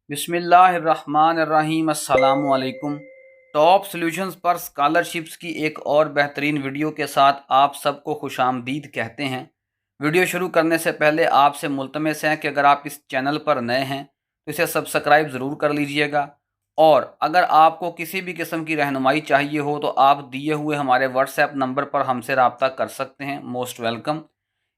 बिस्मिल्लाहिर्रहमानिर्रहीम अस्सलामुअलैकुम। Top solutions पर स्कॉलरशिप्स की एक और बेहतरीन वीडियो के साथ आप सबको खुशामदीद कहते हैं। वीडियो शुरू करने से पहले आपसे मुल्तमस हैं कि अगर आप इस चैनल पर नए हैं तो इसे सब्सक्राइब ज़रूर कर लीजिएगा, और अगर आपको किसी भी किस्म की रहनुमाई चाहिए हो तो आप दिए हुए हमारे व्हाट्सएप नंबर पर हमसे रब्ता कर सकते हैं। Most welcome.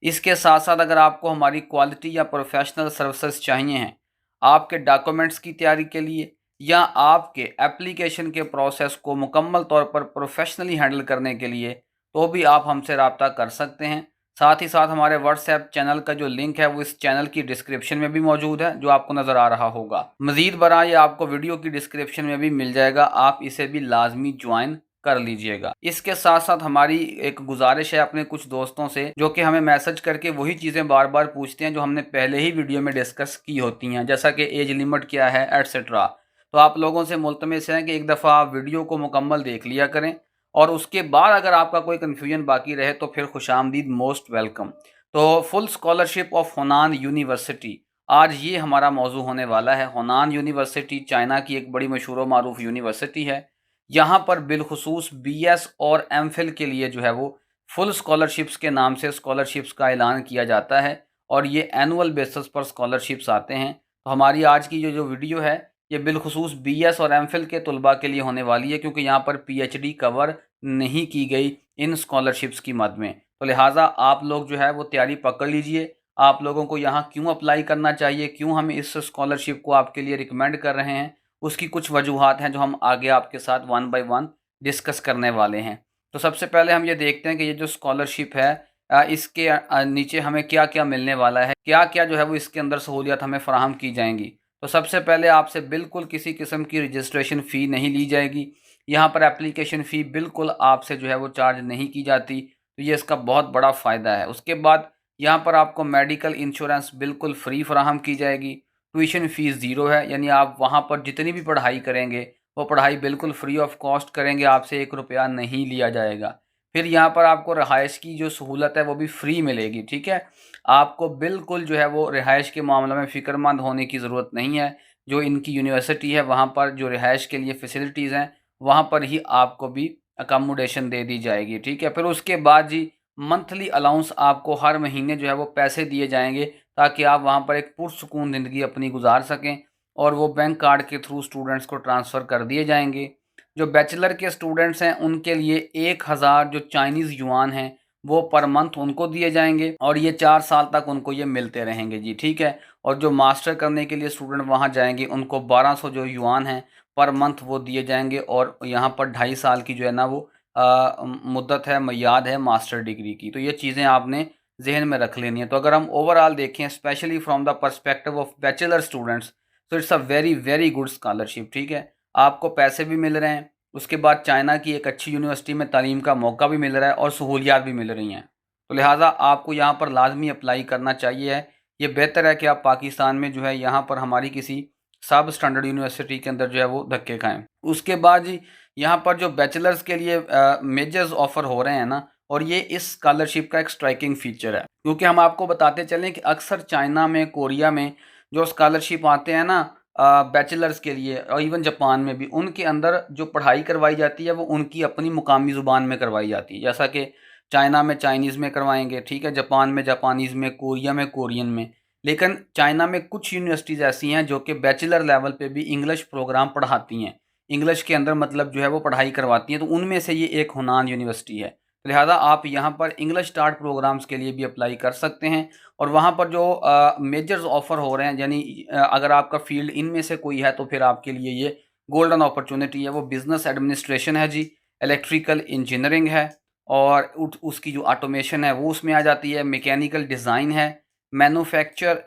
इसके साथ साथ अगर आपको हमारी क्वालिटी या प्रोफेशनल सर्विसेज चाहिए हैं आपके डॉक्यूमेंट्स की तैयारी के लिए या आपके एप्लीकेशन के प्रोसेस को मुकम्मल तौर पर प्रोफेशनली हैंडल करने के लिए, तो भी आप हमसे रब्ता कर सकते हैं। साथ ही साथ हमारे व्हाट्सएप चैनल का जो लिंक है वो इस चैनल की डिस्क्रिप्शन में भी मौजूद है, जो आपको नज़र आ रहा होगा। मज़ीद बरा ये आपको वीडियो की डिस्क्रिप्शन में भी मिल जाएगा, आप इसे भी लाजमी ज्वाइन कर लीजिएगा। इसके साथ साथ हमारी एक गुजारिश है अपने कुछ दोस्तों से जो कि हमें मैसेज करके वही चीज़ें बार बार पूछते हैं जो हमने पहले ही वीडियो में डिस्कस की होती हैं, जैसा कि एज लिमिट क्या है एट्सेट्रा। तो आप लोगों से मुल्तमस हैं कि एक दफ़ा आप वीडियो को मुकम्मल देख लिया करें, और उसके बाद अगर आपका कोई कन्फ्यूजन बाकी रहे तो फिर खुशामदीद, मोस्ट वेलकम। तो फुल स्कॉलरशिप ऑफ होनान यूनिवर्सिटी, आज ये हमारा मौजू होने वाला है। होनान यूनिवर्सिटी चाइना की एक बड़ी मशहूर व मारूफ यूनिवर्सिटी है। यहाँ पर बिलखुसूस बीएस और एमफिल के लिए जो है वो फुल स्कॉलरशिप्स के नाम से स्कॉलरशिप्स का ऐलान किया जाता है, और ये एनुअल बेसिस पर स्कॉलरशिप्स आते हैं। तो हमारी आज की जो जो वीडियो है ये बिलखुसूस बीएस और एमफिल के तलबा के लिए होने वाली है, क्योंकि यहाँ पर पीएचडी कवर नहीं की गई इन स्कॉलरशिप्स की मद में। तो लिहाजा आप लोग जो है वो तैयारी पकड़ लीजिए। आप लोगों को यहाँ क्यों अप्लाई करना चाहिए, क्यों हम इस स्कॉलरशिप को आपके लिए रिकमेंड कर रहे हैं, उसकी कुछ वजूहात हैं जो हम आगे आपके साथ वन बाय वन डिस्कस करने वाले हैं। तो सबसे पहले हम ये देखते हैं कि ये जो स्कॉलरशिप है इसके नीचे हमें क्या क्या मिलने वाला है, क्या क्या जो है वो इसके अंदर सहूलियत हमें फ़राहम की जाएंगी। तो सबसे पहले आपसे बिल्कुल किसी किस्म की रजिस्ट्रेशन फ़ी नहीं ली जाएगी। यहाँ पर एप्लीकेशन फ़ी बिल्कुल आपसे जो है वो चार्ज नहीं की जाती, तो ये इसका बहुत बड़ा फ़ायदा है। उसके बाद यहाँ पर आपको मेडिकल इंश्योरेंस बिल्कुल फ्री फराहम की जाएगी। ट्यूशन फ़ीस ज़ीरो है, यानी आप वहाँ पर जितनी भी पढ़ाई करेंगे वो पढ़ाई बिल्कुल फ्री ऑफ कॉस्ट करेंगे, आपसे एक रुपया नहीं लिया जाएगा। फिर यहाँ पर आपको रहायश की जो सहूलत है वो भी फ्री मिलेगी, ठीक है। आपको बिल्कुल जो है वो रिहाइश के मामले में फ़िक्रमंद होने की ज़रूरत नहीं है। जो इनकी यूनिवर्सिटी है वहाँ पर जो रिहाइश के लिए फ़ैसिलिटीज़ हैं वहाँ पर ही आपको भी अकोमोडेशन दे दी जाएगी, ठीक है। फिर उसके बाद जी मंथली अलाउंस आपको हर महीने जो है वो पैसे दिए जाएंगे, ताकि आप वहाँ पर एक पुरसुकून ज़िंदगी अपनी गुजार सकें, और वो बैंक कार्ड के थ्रू स्टूडेंट्स को ट्रांसफ़र कर दिए जाएंगे। जो बैचलर के स्टूडेंट्स हैं उनके लिए 1000 जो चाइनीज़ युआन हैं वो पर मंथ उनको दिए जाएंगे, और ये 4 साल तक उनको ये मिलते रहेंगे जी, ठीक है। और जो मास्टर करने के लिए स्टूडेंट वहाँ जाएंगे उनको 1200 जो युआन हैं पर मंथ वो दिए जाएंगे, और यहाँ पर 2.5 साल की जो है ना वो मुद्दत है, मियाद है मास्टर डिग्री की। तो ये चीज़ें आपने जहन में रख लेनी है। तो अगर हम ओवरऑल देखें specially from the perspective of bachelor students, तो it's a very very good scholarship, ठीक है। आपको पैसे भी मिल रहे हैं, उसके बाद चाइना की एक अच्छी यूनिवर्सिटी में तालीम का मौका भी मिल रहा है और सहूलियात भी मिल रही हैं। तो लिहाजा आपको यहाँ पर लाजमी अप्लाई करना चाहिए है। ये बेहतर है कि आप पाकिस्तान में जो है यहाँ पर हमारी किसी सब स्टैंडर्ड यूनिवर्सिटी के अंदर जो है वो धक्के खाएं। उसके बाद जी यहाँ पर जो बैचलर्स के लिए मेजर्स ऑफ़र हो रहे हैं ना, और ये इस स्कॉलरशिप का एक स्ट्राइकिंग फ़ीचर है, क्योंकि हम आपको बताते चलें कि अक्सर चाइना में, कोरिया में जो स्कॉलरशिप आते हैं ना बैचलर्स के लिए, और इवन जापान में भी, उनके अंदर जो पढ़ाई करवाई जाती है वो उनकी अपनी मुकामी ज़ुबान में करवाई जाती है। जैसा कि चाइना में चाइनीज़ में करवाएंगे, ठीक है, जापान में जापानीज़ में, कोरिया में कोरियन में। लेकिन चाइना में कुछ यूनिवर्सिटीज़ ऐसी हैं जो कि बैचलर लेवल पे भी इंग्लिश प्रोग्राम पढ़ाती हैं, इंग्लिश के अंदर मतलब जो है वो पढ़ाई करवाती हैं। तो उनमें से ये एक हुनान यूनिवर्सिटी है। तो लिहाजा आप यहाँ पर इंग्लिश स्टार्ट प्रोग्राम्स के लिए भी अप्लाई कर सकते हैं, और वहाँ पर जो मेजर्स ऑफ़र हो रहे हैं, यानी अगर आपका फ़ील्ड इनमें से कोई है तो फिर आपके लिए ये गोल्डन अपॉर्चुनिटी है। वो बिज़नेस एडमिनिस्ट्रेशन है जी, इलेक्ट्रिकल इंजीनियरिंग है, और उसकी जो ऑटोमेशन है वो उसमें आ जाती है, मैकेनिकल डिज़ाइन है, मैन्युफैक्चर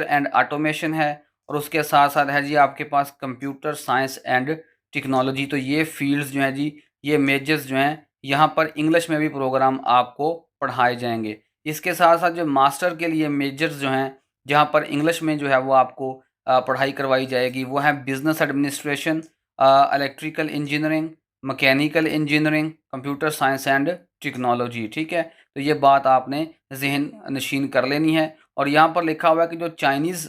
एंड ऑटोमेशन है, और उसके साथ साथ है जी आपके पास कंप्यूटर साइंस एंड टेक्नोलॉजी। तो ये फील्ड्स जो हैं जी, ये मेजर्स जो हैं, यहाँ पर इंग्लिश में भी प्रोग्राम आपको पढ़ाए जाएंगे। इसके साथ साथ जो मास्टर के लिए मेजर्स जो हैं, जहाँ पर इंग्लिश में जो है वो आपको पढ़ाई करवाई जाएगी, वो है business administration, electrical engineering, mechanical engineering, computer science and technology, ठीक है। तो ये बात आपने जहन नशीन कर लेनी है। और यहाँ पर लिखा हुआ है कि जो चाइनीज़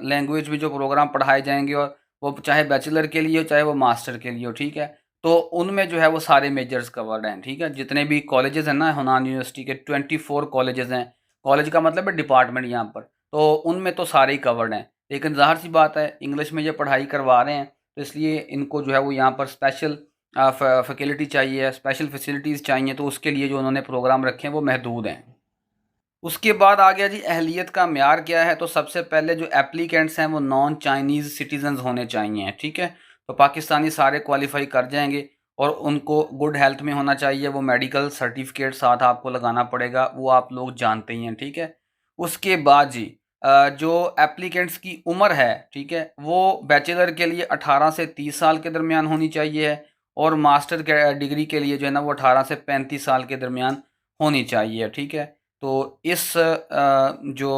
लैंग्वेज में जो प्रोग्राम पढ़ाए जाएंगे, और वो चाहे बैचलर के लिए हो चाहे वो मास्टर के लिए हो, ठीक है, तो उनमें जो है वो सारे मेजर्स कवर्ड हैं, ठीक है। जितने भी कॉलेजेस हैं ना, हुनान यूनिवर्सिटी के 24 कॉलेजेस हैं, कॉलेज का मतलब है डिपार्टमेंट यहाँ पर, तो उनमें तो सारे ही कवर्ड हैं। लेकिन ज़ाहिर सी बात है, इंग्लिश में ये पढ़ाई करवा रहे हैं, तो इसलिए इनको जो है वो यहाँ पर स्पेशल फैसिलिटी चाहिए, स्पेशल फैसिलिटीज़ चाहिए, तो उसके लिए जो उन्होंने प्रोग्राम रखे हैं वो महदूद हैं। उसके बाद आ गया जी अहलियत का म्यार क्या है। तो सबसे पहले जो एप्लीकेंट्स हैं वो नॉन चाइनीज़ सिटीजन्स होने चाहिए, ठीक है। तो पाकिस्तानी सारे क्वालिफाई कर जाएंगे, और उनको गुड हेल्थ में होना चाहिए, वो मेडिकल सर्टिफिकेट साथ आपको लगाना पड़ेगा, वो आप लोग जानते ही हैं, ठीक है। उसके बाद जी जो एप्लीकेंट्स की उम्र है, ठीक है, वो बैचलर के लिए 18 से 30 साल के दरमियान होनी चाहिए है, और मास्टर के डिग्री के लिए जो है ना वो 18 से 35 साल के दरमियान होनी चाहिए, ठीक है। तो इस जो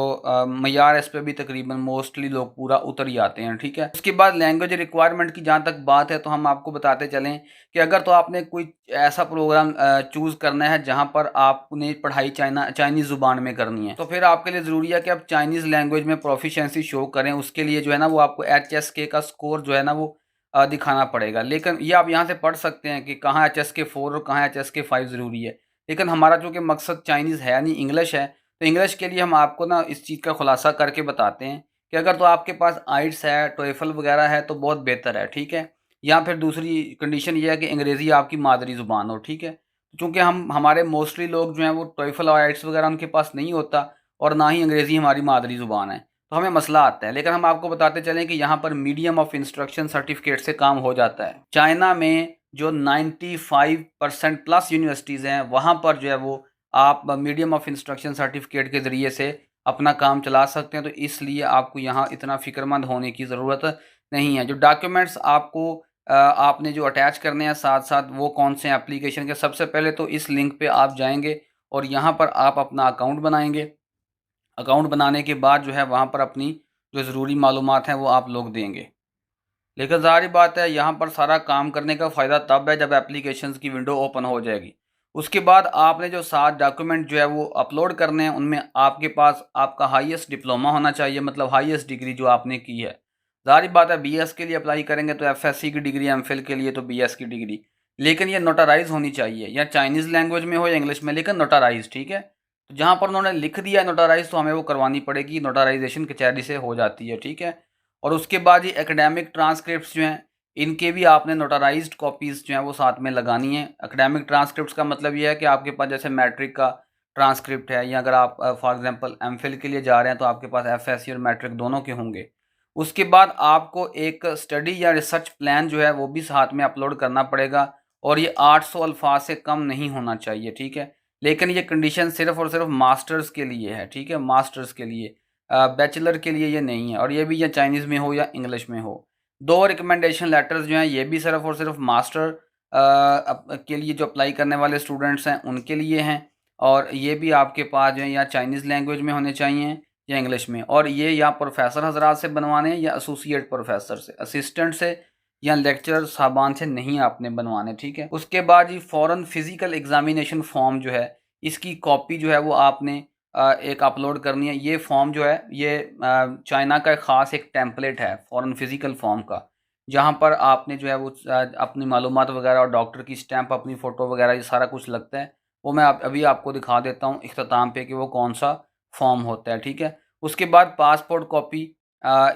मयार है इस पे भी तकरीबन मोस्टली लोग पूरा उतर ही आते हैं, ठीक है। उसके बाद लैंग्वेज रिक्वायरमेंट की जहाँ तक बात है, तो हम आपको बताते चलें कि अगर तो आपने कोई ऐसा प्रोग्राम चूज़ करना है जहाँ पर आपने पढ़ाई चाइनीज़ ज़ुबान में करनी है, तो फिर आपके लिए ज़रूरी है कि आप चाइनीज़ लैंग्वेज में प्रोफिशेंसी शो करें। उसके लिए जो है ना वो आपको HSK का स्कोर जो है ना वो दिखाना पड़ेगा। लेकिन ये आप यहाँ से पढ़ सकते हैं कि कहाँ HSK 4 और कहाँ HSK 5 ज़रूरी है। लेकिन हमारा चूँकि मकसद चाइनीज़ है नहीं, इंग्लिश है, तो इंग्लिश के लिए हम आपको ना इस चीज़ का खुलासा करके बताते हैं कि अगर तो आपके पास आइट्स है, टोएफल वगैरह है, तो बहुत बेहतर है, ठीक है। या फिर दूसरी कंडीशन ये है कि अंग्रेज़ी आपकी मादरी ज़ुबान हो, ठीक है। चूँकि हमारे मोस्टली लोग जो हैं वो टोएफल और आइट्स वगैरह उनके पास नहीं होता, और ना ही अंग्रेज़ी हमारी मादरी ज़ुबान है, तो हमें मसला आता है। लेकिन हम आपको बताते चलें कि यहाँ पर मीडियम ऑफ इंस्ट्रक्शन सर्टिफिकेट से काम हो जाता है। चाइना में जो 95% प्लस यूनिवर्सिटीज़ हैं, वहाँ पर जो है वो आप मीडियम ऑफ इंस्ट्रक्शन सर्टिफिकेट के ज़रिए से अपना काम चला सकते हैं। तो इसलिए आपको यहाँ इतना फ़िक्रमंद होने की ज़रूरत नहीं है। जो डॉक्यूमेंट्स आपको आपने जो अटैच करने हैं साथ साथ, वो कौन से हैं एप्लीकेशन के, सबसे पहले तो इस लिंक पे आप जाएंगे और यहाँ पर आप अपना अकाउंट बनाएंगे। अकाउंट बनाने के बाद जो है वहाँ पर अपनी जो ज़रूरी मालूमात हैं वो आप लोग देंगे। लेकिन ज़ाहिर बात है, यहाँ पर सारा काम करने का फ़ायदा तब है जब एप्लीकेशंस की विंडो ओपन हो जाएगी। उसके बाद आपने जो 7 डॉक्यूमेंट जो है वो अपलोड करने हैं, उनमें आपके पास आपका हाईएस्ट डिप्लोमा होना चाहिए, मतलब हाईएस्ट डिग्री जो आपने की है। ज़ाहिर बात है, बीएस के लिए अप्लाई करेंगे तो एफएससी की डिग्री, एमफिल के लिए तो बीएस की डिग्री। लेकिन ये नोटराइज होनी चाहिए, या चाइनीज़ लैंग्वेज में हो या इंग्लिश में, लेकिन नोटराइज, ठीक है। तो जहाँ पर उन्होंने लिख दिया है नोटराइज, तो हमें वो करवानी पड़ेगी, नोटराइजेशन कचहरी से हो जाती है, ठीक है। और उसके बाद ये एकेडमिक ट्रांसक्रिप्ट्स जो हैं, इनके भी आपने नोटाराइज्ड कॉपीज़ जो हैं वो साथ में लगानी है। एकेडमिक ट्रांसक्रिप्ट्स का मतलब ये है कि आपके पास जैसे मैट्रिक का ट्रांसक्रिप्ट है, या अगर आप फॉर एग्जांपल एमफिल के लिए जा रहे हैं तो आपके पास एफएससी और मैट्रिक दोनों के होंगे। उसके बाद आपको एक स्टडी या रिसर्च प्लान जो है वो भी साथ में अपलोड करना पड़ेगा, और ये 800 अल्फाज से कम नहीं होना चाहिए, ठीक है। लेकिन ये कंडीशन सिर्फ़ और सिर्फ मास्टर्स के लिए है, ठीक है, मास्टर्स के लिए। बैचलर के लिए ये नहीं है, और ये भी या चाइनीज़ में हो या इंग्लिश में हो। 2 रिकमेंडेशन लेटर्स जो हैं ये भी सिर्फ़ और सिर्फ मास्टर के लिए जो अप्लाई करने वाले स्टूडेंट्स हैं उनके लिए हैं, और ये भी आपके पास जो है या चाइनीज़ लैंग्वेज में होने चाहिए या इंग्लिश में, और ये या प्रोफ़ेसर हज़रात से बनवाने हैं या एसोसिएट प्रोफ़ेसर से, असिस्टेंट से या लेक्चरर साहबान से नहीं आपने बनवाने, ठीक है। उसके बाद ये फ़ॉरेन फ़िज़िकल एग्ज़ामिनेशन फ़ॉर्म जो है, इसकी कॉपी जो है वो आपने एक अपलोड करनी है। ये फॉर्म जो है ये चाइना का एक ख़ास एक टेम्पलेट है फ़ॉरेन फ़िज़िकल फॉर्म का, जहाँ पर आपने जो है वो अपनी मालूमात वगैरह और डॉक्टर की स्टैंप, अपनी फ़ोटो वगैरह, ये सारा कुछ लगता है। वो मैं अभी आपको दिखा देता हूँ इख्तिताम पे कि वो कौन-सा फॉर्म होता है, ठीक है। उसके बाद पासपोर्ट कॉपी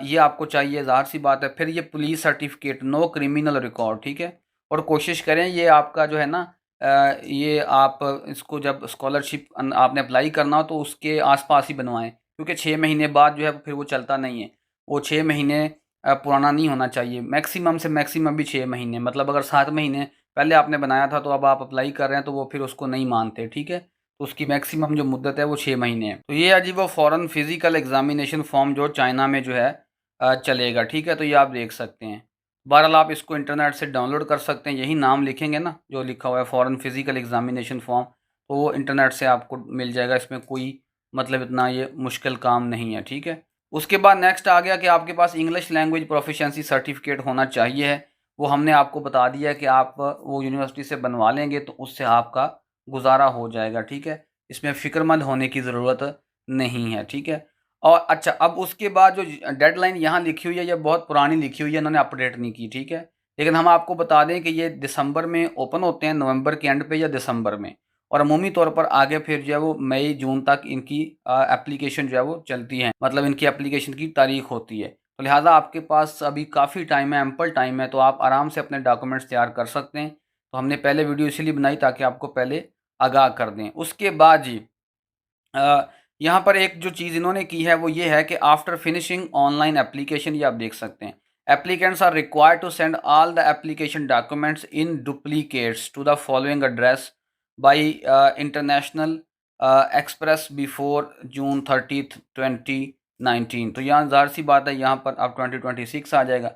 ये आपको चाहिए, ज़ाहिर-सी बात है। फिर ये police certificate, no criminal record, ठीक है। और कोशिश करें ये आपका जो है ना ये आप इसको जब स्कॉलरशिप आपने अप्लाई करना हो तो उसके आसपास ही बनवाएं, क्योंकि 6 महीने बाद जो है फिर वो चलता नहीं है। वो 6 महीने पुराना नहीं होना चाहिए, मैक्सिमम से मैक्सिमम भी 6 महीने, मतलब अगर 7 महीने पहले आपने बनाया था तो अब आप अप्लाई कर रहे हैं तो वो फिर उसको नहीं मानते, ठीक है। तो उसकी मैक्सिमम जो मुद्दत है वो 6 महीने है। तो ये है जी वो फ़ॉरेन फिज़िकल एग्जामिनेशन फॉर्म जो चाइना में जो है चलेगा, ठीक है। तो ये आप देख सकते हैं। बहरहाल आप इसको इंटरनेट से डाउनलोड कर सकते हैं, यही नाम लिखेंगे ना जो लिखा हुआ है फ़ॉरेन फ़िज़िकल एग्ज़ामिनेशन फ़ॉर्म, तो वो इंटरनेट से आपको मिल जाएगा। इसमें कोई मतलब इतना ये मुश्किल काम नहीं है, ठीक है। उसके बाद नेक्स्ट आ गया कि आपके पास इंग्लिश लैंग्वेज प्रोफिशिएंसी सर्टिफिकेट होना चाहिए है। वो हमने आपको बता दिया है कि आप वो यूनिवर्सिटी से बनवा लेंगे तो उससे आपका गुजारा हो जाएगा, ठीक है। इसमें फ़िक्रमंद होने की ज़रूरत नहीं है, ठीक है। और अच्छा, अब उसके बाद जो डेडलाइन यहाँ लिखी हुई है, ये बहुत पुरानी लिखी हुई है, इन्होंने अपडेट नहीं की, ठीक है। लेकिन हम आपको बता दें कि ये दिसंबर में ओपन होते हैं, नवंबर के एंड पे या दिसंबर में, और अमूमी तौर पर आगे फिर जो है वो मई जून तक इनकी एप्लीकेशन जो है वो चलती है, मतलब इनकी एप्लीकेशन की तारीख होती है। तो लिहाजा आपके पास अभी काफ़ी टाइम है, एम्पल टाइम है, तो आप आराम से अपने डॉक्यूमेंट्स तैयार कर सकते हैं। तो हमने पहले वीडियो इसीलिए बनाई ताकि आपको पहले आगाह कर दें। उसके बाद जी यहाँ पर एक जो चीज़ इन्होंने की है वो ये है कि आफ्टर फिनिशिंग ऑनलाइन एप्लीकेशन, ये आप देख सकते हैं, applicants are required to send all the application documents in duplicates to the following address by international express before June 30 2019। तो यहाँ ज़ाहिर सी बात है, यहाँ पर अब 2026 आ जाएगा।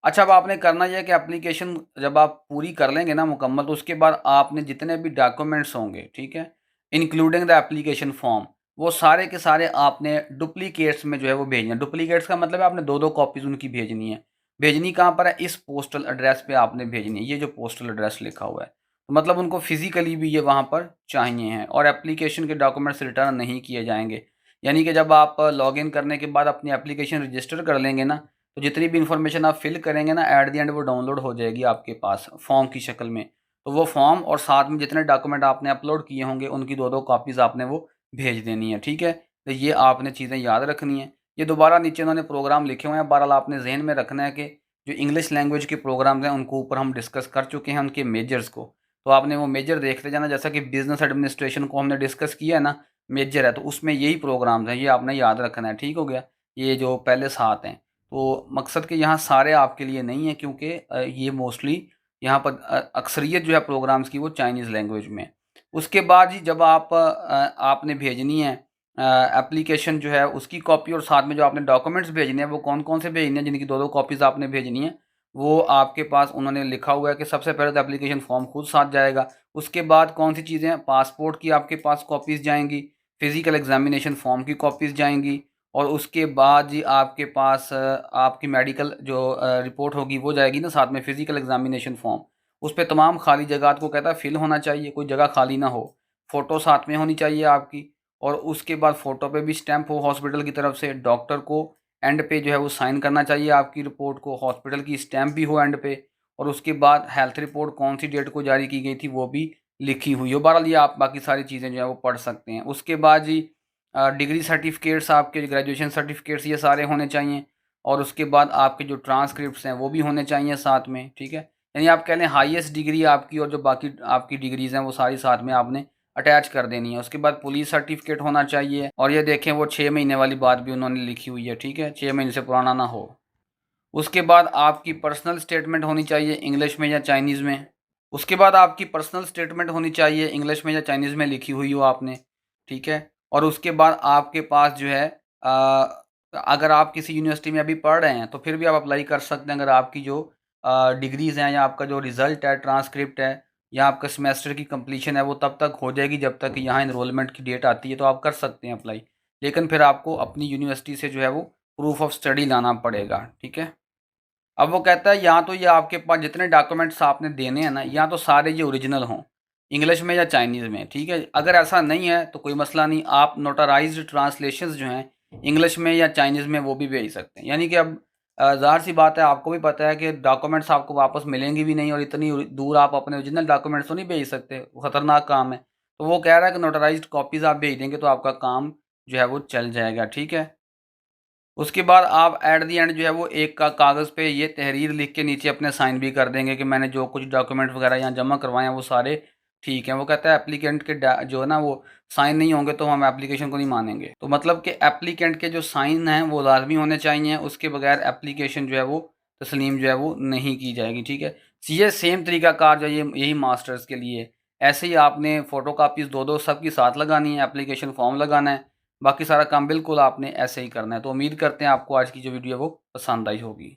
अच्छा, अब आपने करना यह है कि एप्लीकेशन जब आप पूरी कर लेंगे ना मुकम्मल, तो उसके बाद आपने जितने भी डॉक्यूमेंट्स होंगे, ठीक है, इंक्लूडिंग द एप्लीकेशन फॉर्म, वो सारे के सारे आपने डुप्लीकेट्स में जो है वो भेजने हैं। डुप्लीकेट्स का मतलब है आपने दो दो कॉपीज़ उनकी भेजनी है। भेजनी कहाँ पर है? इस पोस्टल एड्रेस पे आपने भेजनी है, ये जो पोस्टल एड्रेस लिखा हुआ है। तो मतलब उनको फिजिकली भी ये वहाँ पर चाहिए हैं, और एप्लीकेशन के डॉक्यूमेंट्स रिटर्न नहीं किए जाएंगे। यानी कि जब आप लॉग इन करने के बाद अपनी एप्लीकेशन रजिस्टर कर लेंगे ना, तो जितनी भी इंफॉर्मेशन आप फिल करेंगे ना, एट द एंड वो डाउनलोड हो जाएगी आपके पास फॉर्म की शक्ल में। तो वो फॉर्म और साथ में जितने डॉक्यूमेंट आपने अपलोड किए होंगे, उनकी दो दो कॉपीज़ आपने वो भेज देनी है, ठीक है। तो ये आपने चीज़ें याद रखनी है। ये दोबारा नीचे उन्होंने प्रोग्राम लिखे हुए हैं, बहरहाल आपने जहन में रखना है कि जो इंग्लिश लैंग्वेज के प्रोग्राम्स हैं उनको ऊपर हम डिस्कस कर चुके हैं, उनके मेजर्स को। तो आपने वो मेजर देखते जाना, जैसा कि बिजनेस एडमिनिस्ट्रेशन को हमने डिस्कस किया है ना, मेजर है, तो उसमें यही प्रोग्राम्स हैं, ये आपने याद रखना है, ठीक हो गया। ये जो पहले 7 हैं, तो मकसद कि यहाँ सारे आपके लिए नहीं है, क्योंकि ये मोस्टली यहाँ पर अक्सरियत जो है प्रोग्राम्स की वो चाइनीज़ लैंग्वेज में है। उसके बाद जी जब आपने भेजनी है एप्लीकेशन जो है उसकी कॉपी, और साथ में जो आपने डॉक्यूमेंट्स भेजने हैं वो कौन-कौन से भेजने हैं, जिनकी दो दो कॉपीज़ आपने भेजनी है, वो आपके पास उन्होंने लिखा हुआ है कि सबसे पहले तो एप्लीकेशन फॉर्म खुद साथ जाएगा। उसके बाद कौन सी चीज़ें हैं, पासपोर्ट की आपके पास कॉपीज़ जाएँगी, फिज़िकल एग्ज़ामिनेशन फॉर्म की कॉपीज़ जाएँगी, और उसके बाद जी आपके पास आपकी मेडिकल जो रिपोर्ट होगी वो जाएगी ना साथ में, फिज़िकल एग्ज़ामिनेशन फॉर्म। उस पे तमाम खाली जगह को कहता है फ़िल होना चाहिए, कोई जगह खाली ना हो। फ़ोटो साथ में होनी चाहिए आपकी, और उसके बाद फ़ोटो पे भी स्टैम्प हो हॉस्पिटल की तरफ से। डॉक्टर को एंड पे जो है वो साइन करना चाहिए आपकी रिपोर्ट को, हॉस्पिटल की स्टैम्प भी हो एंड पे, और उसके बाद हेल्थ रिपोर्ट कौन सी डेट को जारी की गई थी वो भी लिखी हुई हो। बहरहाल ये आप बाकी सारी चीज़ें जो है वो पढ़ सकते हैं। उसके बाद जी डिग्री सर्टिफ़िकेट्स, आपके ग्रेजुएशन सर्टिफ़िकेट्स, ये सारे होने चाहिए, और उसके बाद आपके जो ट्रांसक्रिप्ट्स हैं वो भी होने चाहिए साथ में, ठीक है। यानी आप कह लें हाईएस्ट डिग्री आपकी, और जो बाकी आपकी डिग्रीज़ हैं वो सारी साथ में आपने अटैच कर देनी है। उसके बाद पुलिस सर्टिफ़िकेट होना चाहिए, और ये देखें वो 6 महीने वाली बात भी उन्होंने लिखी हुई है, ठीक है, 6 महीने से पुराना ना हो। उसके बाद आपकी पर्सनल स्टेटमेंट होनी चाहिए इंग्लिश में या चाइनीज़ में। उसके बाद आपकी पर्सनल स्टेटमेंट होनी चाहिए इंग्लिश में या चाइनीज़ में लिखी हुई हो आपने, ठीक है। और उसके बाद आपके पास जो है अगर आप किसी यूनिवर्सिटी में अभी पढ़ रहे हैं तो फिर भी आप अप्लाई कर सकते हैं, अगर आपकी जो डिग्रीज़ हैं, या आपका जो रिज़ल्ट है, ट्रांसक्रिप्ट है, या आपका सेमेस्टर की कंप्लीशन है, वो तब तक हो जाएगी जब तक कि यहाँ एनरोलमेंट की डेट आती है, तो आप कर सकते हैं अप्लाई। लेकिन फिर आपको अपनी यूनिवर्सिटी से जो है वो प्रूफ ऑफ स्टडी लाना पड़ेगा, ठीक है। अब वो कहता है या तो ये आपके पास जितने डॉक्यूमेंट्स आपने देने हैं ना, या तो सारे ये ओरिजिनल हों, इंग्लिश में या चाइनीज़ में, ठीक है। अगर ऐसा नहीं है तो कोई मसला नहीं, आप नोटराइज्ड ट्रांसलेशंस जो हैं इंग्लिश में या चाइनीज़ में वो भी भेज सकते हैं। यानी कि अब ज़ाहिर सी बात है, आपको भी पता है कि डॉक्यूमेंट्स आपको वापस मिलेंगी भी नहीं, और इतनी दूर आप अपने ओरिजिनल डॉक्यूमेंट्स तो नहीं भेज सकते, वो ख़तरनाक काम है। तो वो कह रहा है कि नोटराइज्ड कॉपीज़ आप भेज देंगे तो आपका काम जो है वो चल जाएगा, ठीक है। उसके बाद आप एट द एंड जो है वो एक का कागज़ पे ये तहरीर लिख के नीचे अपने साइन भी कर देंगे कि मैंने जो कुछ डॉक्यूमेंट वगैरह यहाँ जमा करवाए हैं वो सारे ठीक हैं। वो कहता है एप्लीकेंट के जो है ना वो साइन नहीं होंगे तो हम एप्लीकेशन को नहीं मानेंगे। तो मतलब कि एप्लीकेंट के जो साइन हैं वो लाजमी होने चाहिए, उसके बगैर एप्लीकेशन जो है वो तस्लीम जो है वो नहीं की जाएगी, ठीक है। ये सेम तरीका कार जो ये यही मास्टर्स के लिए, ऐसे ही आपने फ़ोटो कापीज़ दो दो सबकी साथ लगानी है, एप्लीकेशन फॉर्म लगाना है, बाकी सारा काम बिल्कुल आपने ऐसे ही करना है। तो उम्मीद करते हैं आपको आज की जो वीडियो है वो पसंद आई होगी।